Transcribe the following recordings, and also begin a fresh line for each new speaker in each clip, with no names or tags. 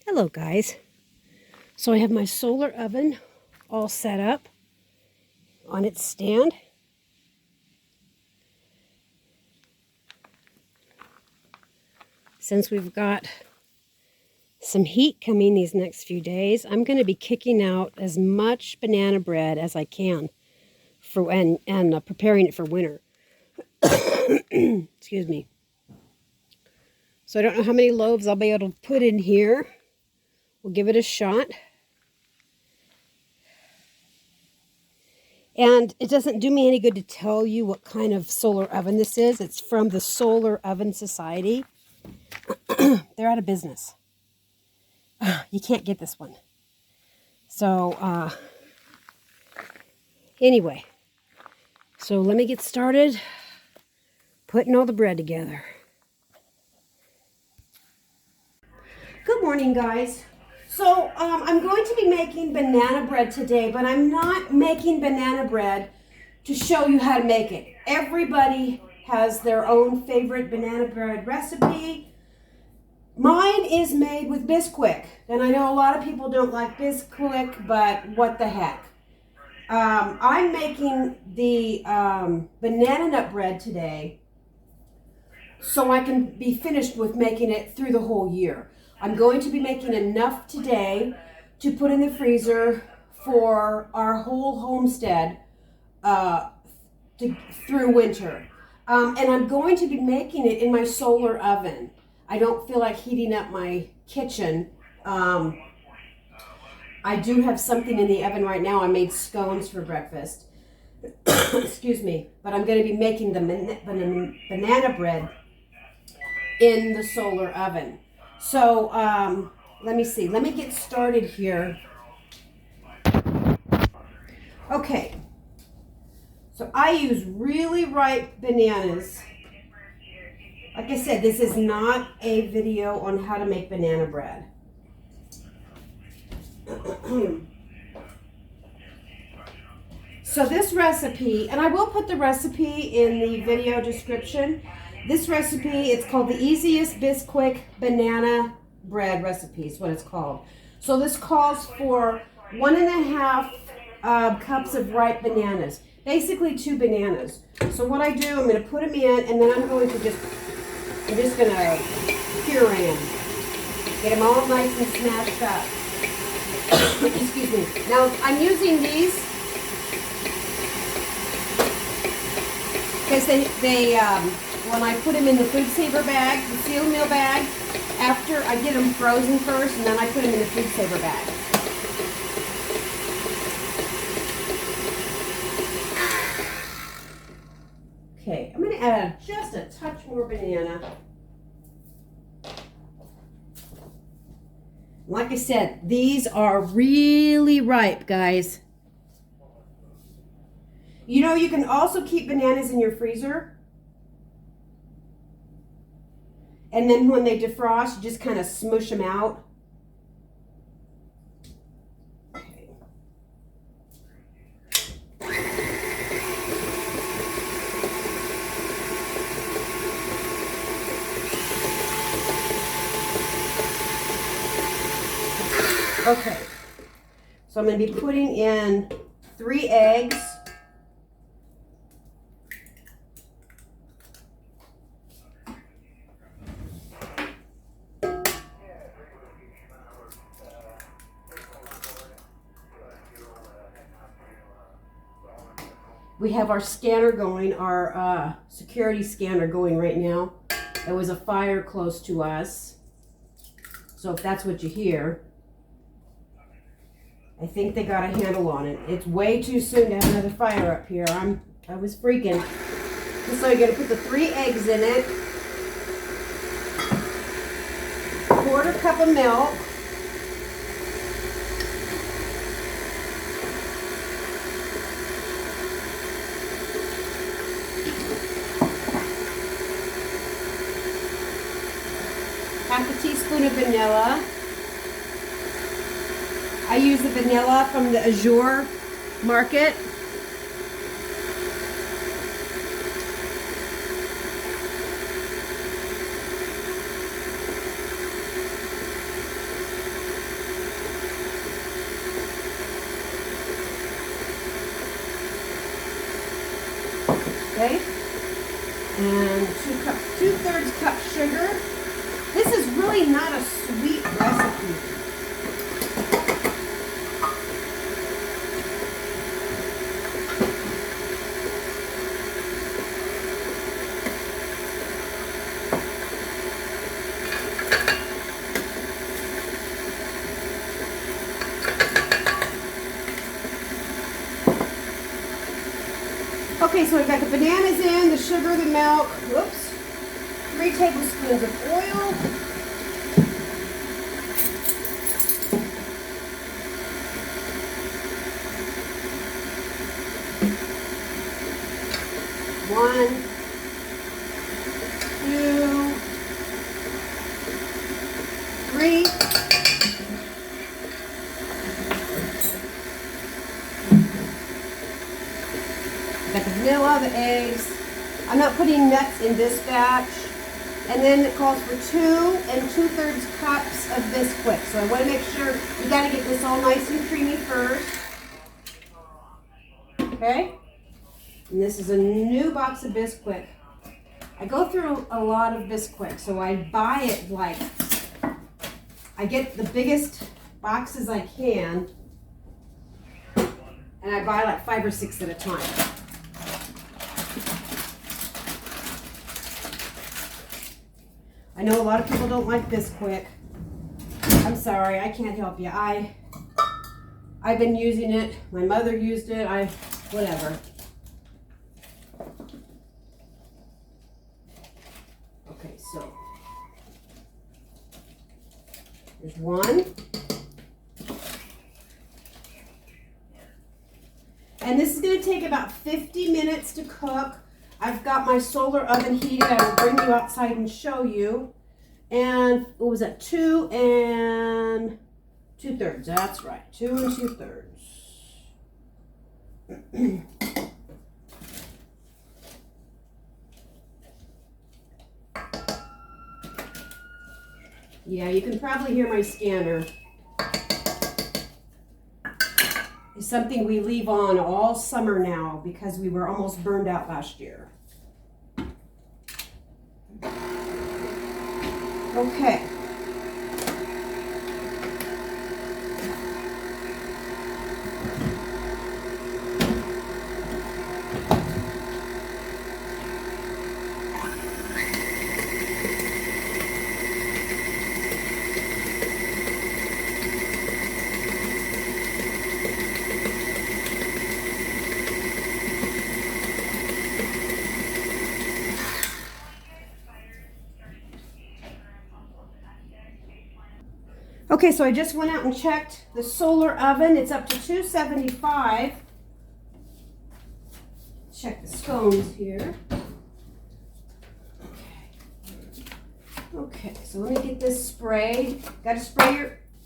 Hello guys. So I have my solar oven all set up on its stand. Since we've got some heat coming these next few days, I'm going to be kicking out as much banana bread as I can for and preparing it for winter. Excuse me. So I don't know how many loaves I'll be able to put in here. We'll give it a shot. And it doesn't do me any good to tell you what kind of solar oven this is. It's from the Solar Oven Society. They're out of business. You can't get this one. So, anyway. So let me get started putting all the bread together. Good morning, guys. So, I'm going to be making banana bread today, but I'm not making banana bread to show you how to make it. Everybody has their own favorite banana bread recipe. Mine is made with bisquick, and I know a lot of people don't like bisquick, but what the heck. I'm making the banana nut bread today so I can be finished with making it through the whole year. I'm going to be making enough today to put in the freezer for our whole homestead through winter. And I'm going to be making it in my solar oven. I don't feel like heating up my kitchen. I do have something in the oven right now. I made scones for breakfast. Excuse me. But I'm going to be making the banana bread in the solar oven. So, let me see. Let me get started here. Okay. So I use really ripe bananas. Like I said, this is not a video on how to make banana bread. So this recipe, and I will put the recipe in the video description. This recipe, it's called the Easiest Bisquick Banana Bread Recipe is what it's called. So this calls for 1.5 cups of ripe bananas. Basically 2 bananas. So what I do, I'm going to put them in, and then I'm just going to puree them. Get them all nice and smashed up. Excuse me. Now, I'm using these because they when I put them in the food saver bag, the seal meal bag, after I get them frozen first, and then I put them in the food saver bag. Okay, I'm going to add just a touch more banana. Like I said, these are really ripe, guys. You know, you can also keep bananas in your freezer. And then when they defrost, you just kind of smush them out. Okay. Okay. So I'm going to be putting in 3 eggs. We have our scanner going, our security scanner going right now. There was a fire close to us. So if that's what you hear, I think they got a handle on it. It's way too soon to have another fire up here. I was freaking. So you're gonna put the 3 eggs in it. 1/4 cup of milk. Half a teaspoon of vanilla. I use the vanilla from the Azure Market. Okay? And 2/3 cup sugar. This is really not a sweet recipe. Okay, so we've got the bananas in, the sugar, the milk, whoops, 3 tablespoons of oil, one, two, three. Got the vanilla, the eggs. I'm not putting nuts in this batch. And then it calls for 2 2/3 cups of bisquick. So I want to make sure you got to get this all nice and creamy first. Okay? And this is a new box of bisquick. I go through a lot of bisquick, so I buy it like, I get the biggest boxes I can, and I buy like 5 or 6 at a time. I know a lot of people don't like bisquick. I'm sorry, I can't help you. I've been using it. My mother used it. Whatever. Okay, so there's 1. And this is going to take about 50 minutes to cook. I've got my solar oven heated. I will bring you outside and show you. And what was that? 2 2/3. That's right. 2 2/3. Yeah, you can probably hear my scanner. It's something we leave on all summer now because we were almost burned out last year. Okay. Okay, so I just went out and checked the solar oven. It's up to 275. Check the scones here. Okay, so let me get this sprayed. Got to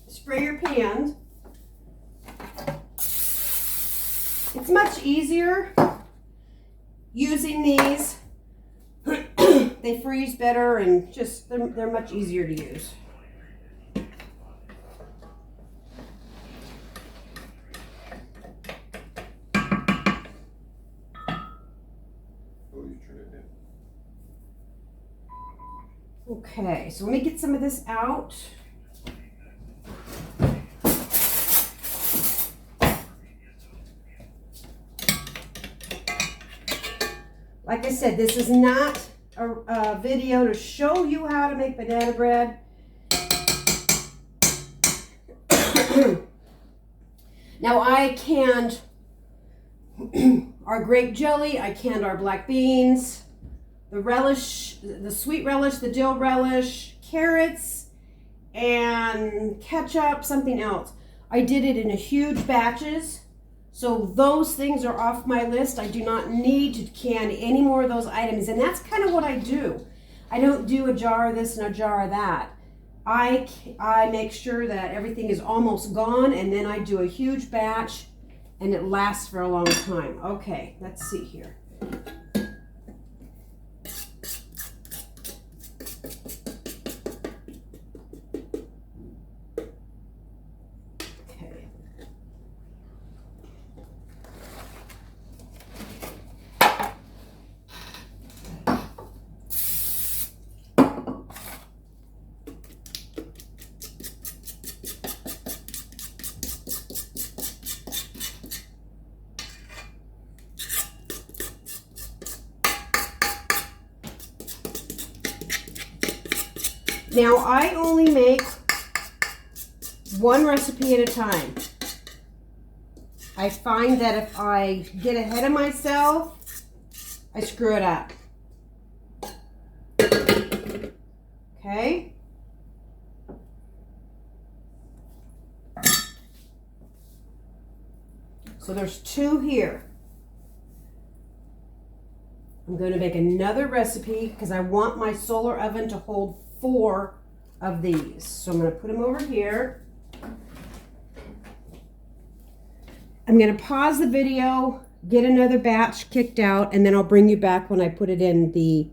spray your pan. It's much easier using these. They freeze better and just they're much easier to use. Okay, so let me get some of this out. Like I said, this is not a video to show you how to make banana bread. Now I canned our grape jelly, I canned our black beans, the relish, the sweet relish, the dill relish, carrots, and ketchup, something else. I did it in a huge batches, so those things are off my list. I do not need to can any more of those items, and that's kind of what I do. I don't do a jar of this and a jar of that. I make sure that everything is almost gone, and then I do a huge batch, and it lasts for a long time. Okay, let's see here. Now, I only make one recipe at a time. I find that if I get ahead of myself, I screw it up. Okay? So there's 2 here. I'm going to make another recipe because I want my solar oven to hold 4 of these. So I'm going to put them over here. I'm going to pause the video, get another batch kicked out, and then I'll bring you back when I put it in the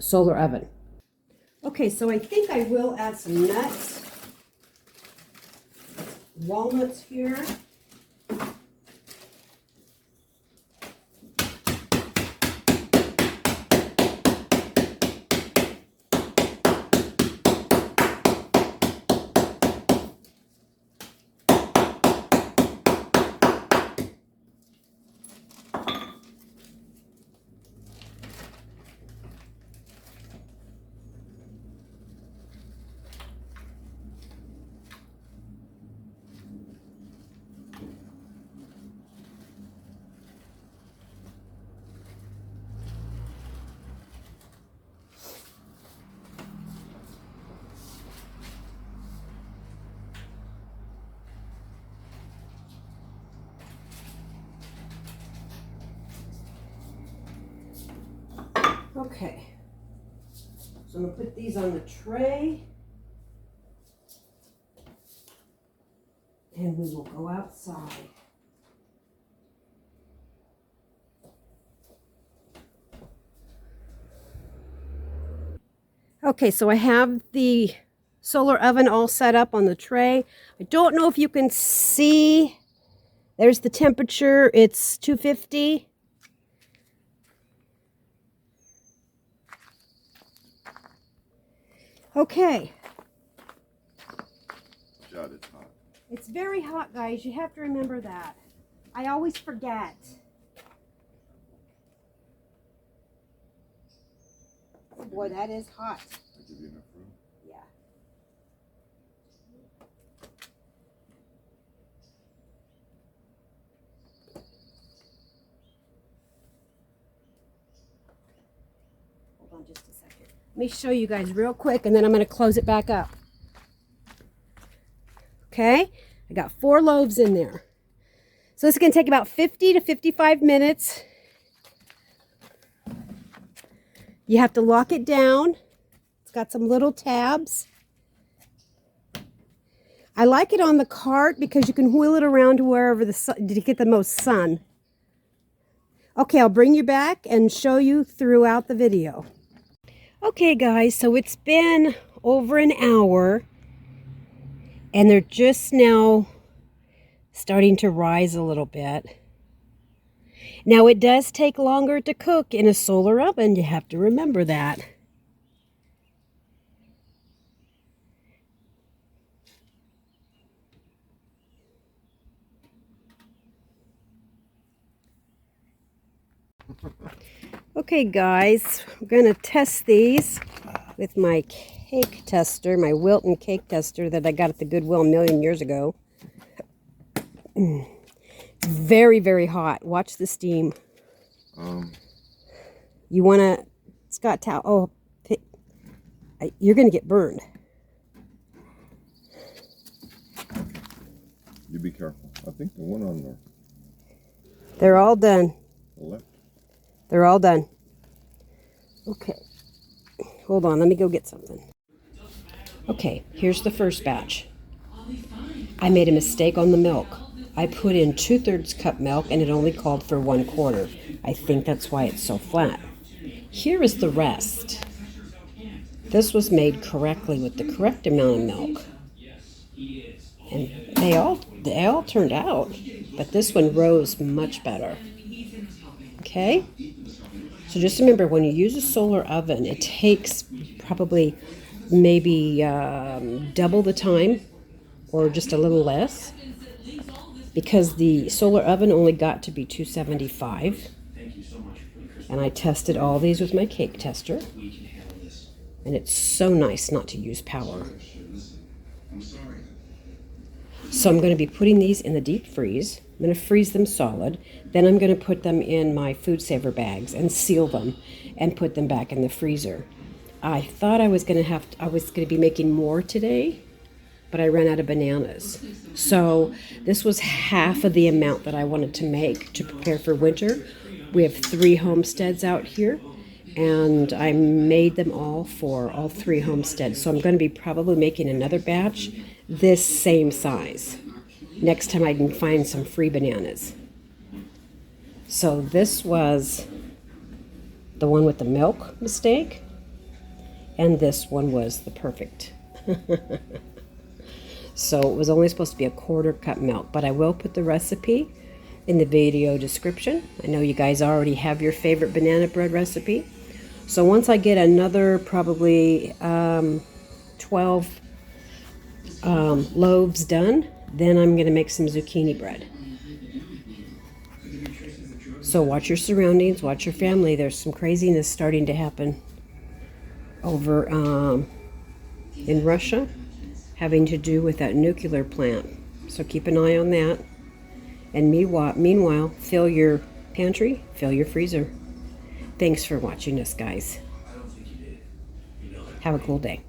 solar oven. Okay, so I think I will add some nuts. Walnuts here. Okay, so I'm going to put these on the tray, and we will go outside. Okay, so I have the solar oven all set up on the tray. I don't know if you can see, there's the temperature, it's 250. Okay.
God, it's hot.
It's very hot, guys. You have to remember that. I always forget. Boy, that is hot.
I give you enough room?
Yeah. Hold on just a second. Let me show you guys real quick, and then I'm going to close it back up. Okay, I got 4 loaves in there. So this is going to take about 50 to 55 minutes. You have to lock it down. It's got some little tabs. I like it on the cart because you can wheel it around to wherever the sun, to get the most sun. Okay, I'll bring you back and show you throughout the video. Okay guys, so it's been over an hour and they're just now starting to rise a little bit. Now it does take longer to cook in a solar oven, you have to remember that. Okay guys, I'm going to test these with my cake tester, my Wilton cake tester that I got at the Goodwill a million years ago. Very, very hot. Watch the steam. You want to, Scott, oh, you're going to get burned.
You be careful. I think the one on there.
They're all done.
The left.
They're all done. Okay. Hold on, let me go get something. Okay, here's the first batch. I made a mistake on the milk. I put in 2/3 cup milk and it only called for 1/4. I think that's why it's so flat. Here is the rest. This was made correctly with the correct amount of milk. And they all turned out, but this one rose much better. Okay? So just remember, when you use a solar oven, it takes probably maybe double the time or just a little less, because the solar oven only got to be 275. And I tested all these with my cake tester. And it's so nice not to use power. So I'm going to be putting these in the deep freeze. I'm going to freeze them solid. Then I'm going to put them in my food saver bags and seal them and put them back in the freezer. I thought I was going to be making more today, but I ran out of bananas. So this was half of the amount that I wanted to make to prepare for winter. We have 3 homesteads out here, and I made them all for all 3 homesteads. So I'm going to be probably making another batch this same size. Next time I can find some free bananas. So this was the one with the milk mistake, and this one was the perfect. So it was only supposed to be a 1/4 cup milk, but I will put the recipe in the video description. I know you guys already have your favorite banana bread recipe. So once I get another probably 12 loaves done, then I'm going to make some zucchini bread. So watch your surroundings, watch your family. There's some craziness starting to happen over in Russia, having to do with that nuclear plant. So keep an eye on that. And meanwhile, fill your pantry, fill your freezer. Thanks for watching us, guys. Have a cool day.